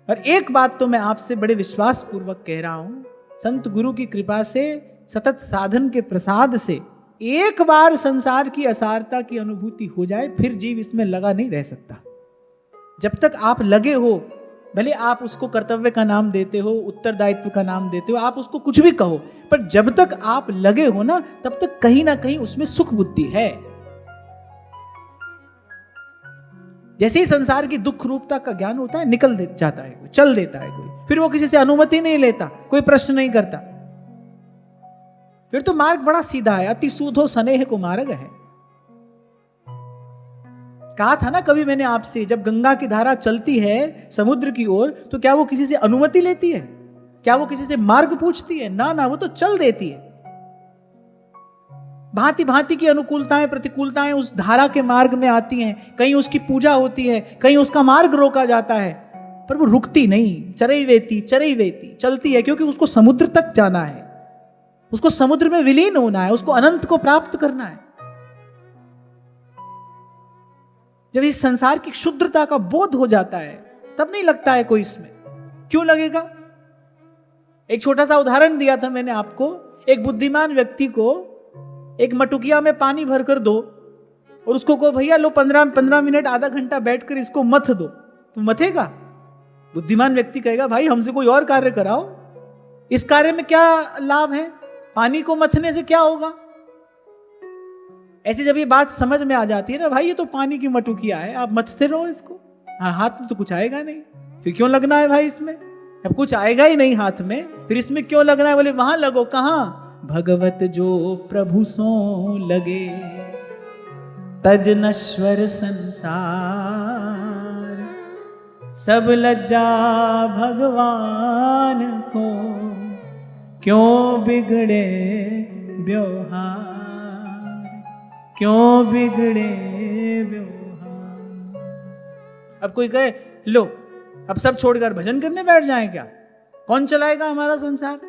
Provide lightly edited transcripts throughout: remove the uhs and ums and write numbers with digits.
और एक बात तो मैं आपसे बड़े विश्वास पूर्वक कह रहा हूं, संत गुरु की कृपा से, सतत साधन के प्रसाद से एक बार संसार की असारता की अनुभूति हो जाए, फिर जीव इसमें लगा नहीं रह सकता। जब तक आप लगे हो, भले आप उसको कर्तव्य का नाम देते हो, उत्तरदायित्व का नाम देते हो, आप उसको कुछ भी कहो, पर जब तक आप लगे हो ना, तब तक कहीं ना कहीं उसमें सुख बुद्धि है। जैसे ही संसार की दुख रूपता का ज्ञान होता है, निकल जाता है कोई, चल देता है कोई, फिर वो किसी से अनुमति नहीं लेता, कोई प्रश्न नहीं करता, फिर तो मार्ग बड़ा सीधा है। अति सूधो स्नेह को मार्ग है। कहा था ना कभी मैंने आपसे, जब गंगा की धारा चलती है समुद्र की ओर, तो क्या वो किसी से अनुमति लेती है? क्या वो किसी से मार्ग पूछती है? ना ना, वो तो चल देती है। भांति भांति की अनुकूलताएं प्रतिकूलताएं उस धारा के मार्ग में आती हैं। कहीं उसकी पूजा होती है, कहीं उसका मार्ग रोका जाता है, पर वो रुकती नहीं, चरई वेती चलती है, क्योंकि उसको समुद्र तक जाना है, उसको समुद्र में विलीन होना है, उसको अनंत को प्राप्त करना है। जब इस संसार की क्षुद्रता का बोध हो जाता है, तब नहीं लगता है कोई इसमें। क्यों लगेगा? एक छोटा सा उदाहरण दिया था मैंने आपको। एक बुद्धिमान व्यक्ति को एक मटुकिया में पानी भरकर दो और उसको कहो भैया लो 15 मिनट आधा घंटा बैठकर इसको मथ दो, तो मथेगा? बुद्धिमान व्यक्ति कहेगा भाई हमसे कोई और कार्य कराओ, इस कार्य में क्या लाभ है, पानी को मथने से क्या होगा? ऐसे जब ये बात समझ में आ जाती है ना, भाई ये तो पानी की मटुकिया है, आप मथते रहो इसको, हाँ हाथ में तो कुछ आएगा नहीं, फिर क्यों लगना है भाई इसमें? अब कुछ आएगा ही नहीं हाथ में, फिर इसमें क्यों लगना है? बोले वहां लगो। कहां? भगवत जो प्रभु सो लगे, तज नश्वर संसार, सब लज्जा भगवान को, क्यों बिगड़े व्यवहार, क्यों बिगड़े व्यवहार। अब कोई कहे लो अब सब छोड़कर भजन करने बैठ जाएं क्या? कौन चलाएगा हमारा संसार?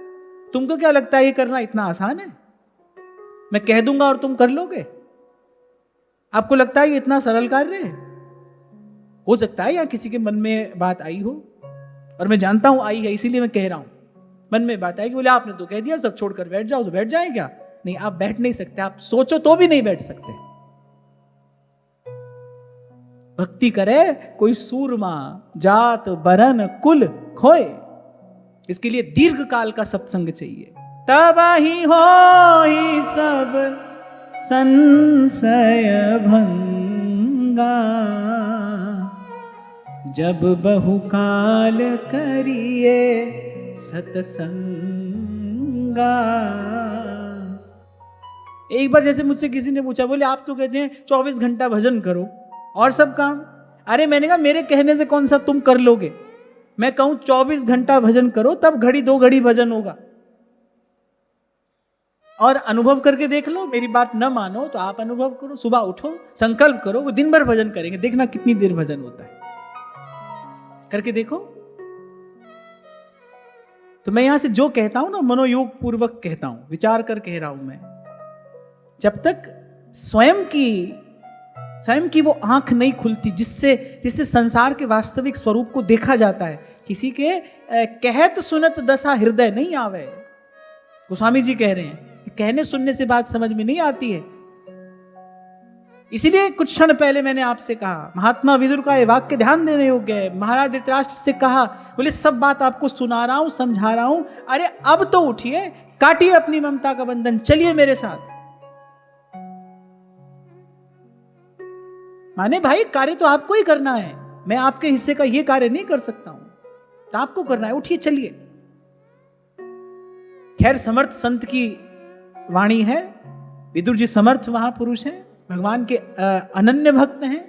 तुमको क्या लगता है ये करना इतना आसान है? मैं कह दूंगा और तुम कर लोगे? आपको लगता है ये इतना सरल कार्य है? हो सकता है यहाँ किसी के मन में बात आई हो, और मैं जानता हूं आई है, इसीलिए मैं कह रहा हूं। मन में बात आई कि बोले आपने तो कह दिया सब छोड़कर बैठ जाओ, तो बैठ जाए क्या? नहीं, आप बैठ नहीं सकते, आप सोचो तो भी नहीं बैठ सकते। भक्ति करे कोई सूरमा, जात बरन कुल खोए, इसके लिए दीर्घ काल का सत्संग चाहिए, तब ही हो ही सब संशय भंगा, जब बहुकाल करिए सत्संगा। एक बार जैसे मुझसे किसी ने पूछा, बोले आप तो कहते हैं 24 घंटा भजन करो और सब काम। अरे मैंने कहा मेरे कहने से कौन सा तुम कर लोगे? मैं कहूं 24 घंटा भजन करो, तब घड़ी 2 घड़ी भजन होगा। और अनुभव करके देख लो, मेरी बात न मानो तो आप अनुभव करो, सुबह उठो संकल्प करो, वो दिन भर भजन करेंगे, देखना कितनी देर भजन होता है, करके देखो। तो मैं यहां से जो कहता हूं ना, मनोयोग पूर्वक कहता हूं, विचार कर कह रहा हूं मैं। जब तक स्वयं की वो आंख नहीं खुलती जिससे संसार के वास्तविक स्वरूप को देखा जाता है, किसी के कहत सुनत दशा हृदय नहीं आवे। गोस्वामी जी कह रहे हैं, कहने सुनने से बात समझ में नहीं आती है। इसीलिए कुछ क्षण पहले मैंने आपसे कहा, महात्मा विदुर का ये वाक्य ध्यान देने योग्य है। महाराज धृतराष्ट्र से कहा, बोले सब बात आपको सुना रहा हूं, समझा रहा हूं, अरे अब तो उठिए, काटिए अपनी ममता का बंधन, चलिए मेरे साथ। माने भाई कार्य तो आपको ही करना है, मैं आपके हिस्से का ये कार्य नहीं कर सकता हूं, तो आपको करना है, उठिए चलिए। खैर समर्थ संत की वाणी है, विदुर जी समर्थ महापुरुष हैं, भगवान के अनन्य भक्त हैं,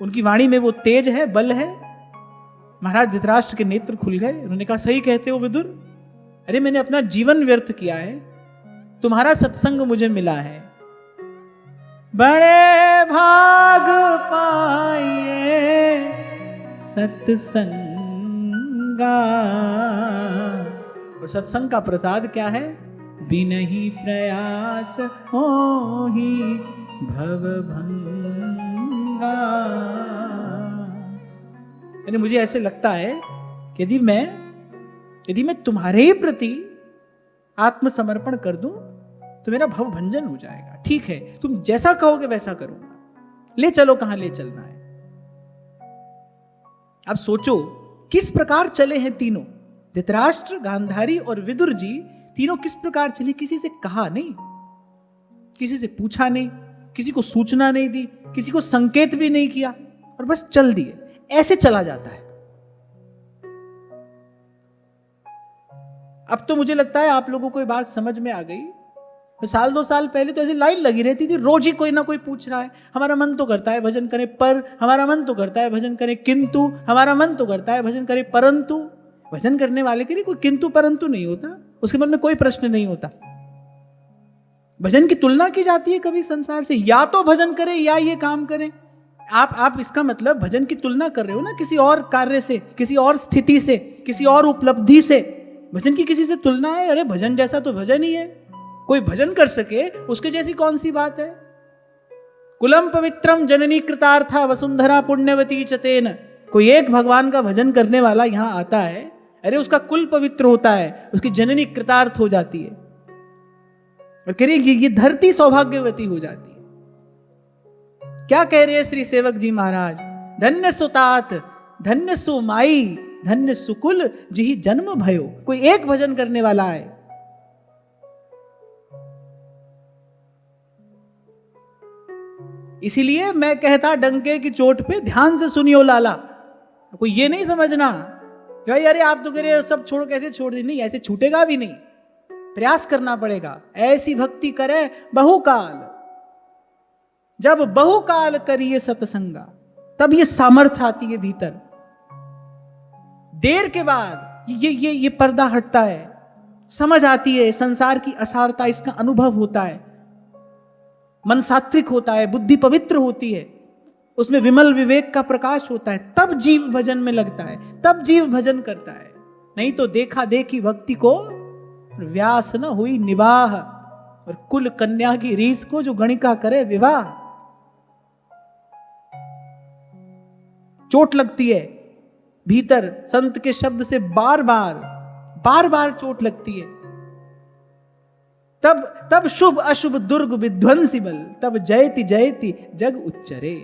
उनकी वाणी में वो तेज है, बल है। महाराज धृतराष्ट्र के नेत्र खुल गए, उन्होंने कहा सही कहते हो विदुर, अरे मैंने अपना जीवन व्यर्थ किया है, तुम्हारा सत्संग मुझे मिला है, बड़े भाग पाइए सत्संगा। और सत्संग का प्रसाद क्या है? बिनहि प्रयास होहि भव भंगा। यानी मुझे ऐसे लगता है कि यदि मैं तुम्हारे ही प्रति आत्मसमर्पण कर दूं तो मेरा भव भंजन हो जाएगा। ठीक है, तुम जैसा कहोगे वैसा करूंगा, ले चलो कहां ले चलना है। अब सोचो किस प्रकार चले हैं तीनों, धृतराष्ट्र, गांधारी और विदुर जी, तीनों किस प्रकार चले। किसी से कहा नहीं, किसी से पूछा नहीं, किसी को सूचना नहीं दी, किसी को संकेत भी नहीं किया, और बस चल दिए। ऐसे चला जाता है। अब तो मुझे लगता है आप लोगों को ये बात समझ में आ गई। तो साल 2 साल पहले तो ऐसी लाइन लगी रहती थी, रोज ही कोई ना कोई पूछ रहा है, हमारा मन तो करता है भजन करें, पर हमारा मन तो करता है भजन करें, किंतु हमारा मन तो करता है भजन करें, परंतु। भजन करने वाले के लिए कोई किंतु परंतु नहीं होता, उसके मन में कोई प्रश्न नहीं होता। भजन की तुलना की जाती है कभी संसार से, या तो भजन करें या ये काम करें। आप इसका मतलब भजन की तुलना कर रहे हो ना किसी और कार्य से, किसी और स्थिति से, किसी और उपलब्धि से। भजन की किसी से तुलना है? अरे भजन जैसा तो भजन ही है। कोई भजन कर सके उसके जैसी कौन सी बात है। कुलम पवित्रम जननी कृतार्था वसुंधरा पुण्यवती चतेन। कोई एक भगवान का भजन करने वाला यहां आता है, अरे उसका कुल पवित्र होता है, उसकी जननी कृतार्थ हो जाती है, और कह रही ये धरती सौभाग्यवती हो जाती है। क्या कह रहे हैं श्री सेवक जी महाराज? धन्य सुतात, धन्य सुमाई, धन्य सुकुल जिहि जन्म भयो। कोई एक भजन करने वाला है। इसीलिए मैं कहता डंके की चोट पे ध्यान से सुनियो लाला। कोई ये नहीं समझना भाई अरे आप तो कह रहे सब छोड़ो, कैसे छोड़ दी। नहीं, ऐसे छूटेगा भी नहीं, प्रयास करना पड़ेगा। ऐसी भक्ति करे बहुकाल, जब बहुकाल करिए सत्संगा, तब ये सामर्थ्य आती है भीतर। देर के बाद ये पर्दा हटता है, समझ आती है संसार की असारता, इसका अनुभव होता है, मन सात्विक होता है, बुद्धि पवित्र होती है, उसमें विमल विवेक का प्रकाश होता है। तब जीव भजन में लगता है, तब जीव भजन करता है। नहीं तो देखा देखी भक्ति को व्यास न हुई निवाह, और कुल कन्या की रीस को जो गणिका करे विवाह। चोट लगती है भीतर, संत के शब्द से बार बार चोट लगती है। तब शुभ अशुभ दुर्ग विध्वंसी बल, तब जयति जयति जग उच्चरे।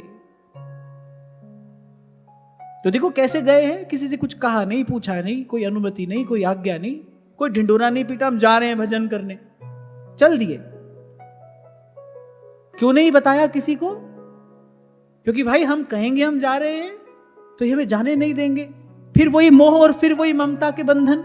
तो देखो कैसे गए हैं, किसी से कुछ कहा नहीं, पूछा नहीं, कोई अनुमति नहीं, कोई आज्ञा नहीं, कोई ढिंडोरा नहीं पीटा, हम जा रहे हैं भजन करने, चल दिए। क्यों नहीं बताया किसी को? क्योंकि भाई हम कहेंगे हम जा रहे हैं तो ये हमें जाने नहीं देंगे, फिर वही मोह और फिर वही ममता के बंधन।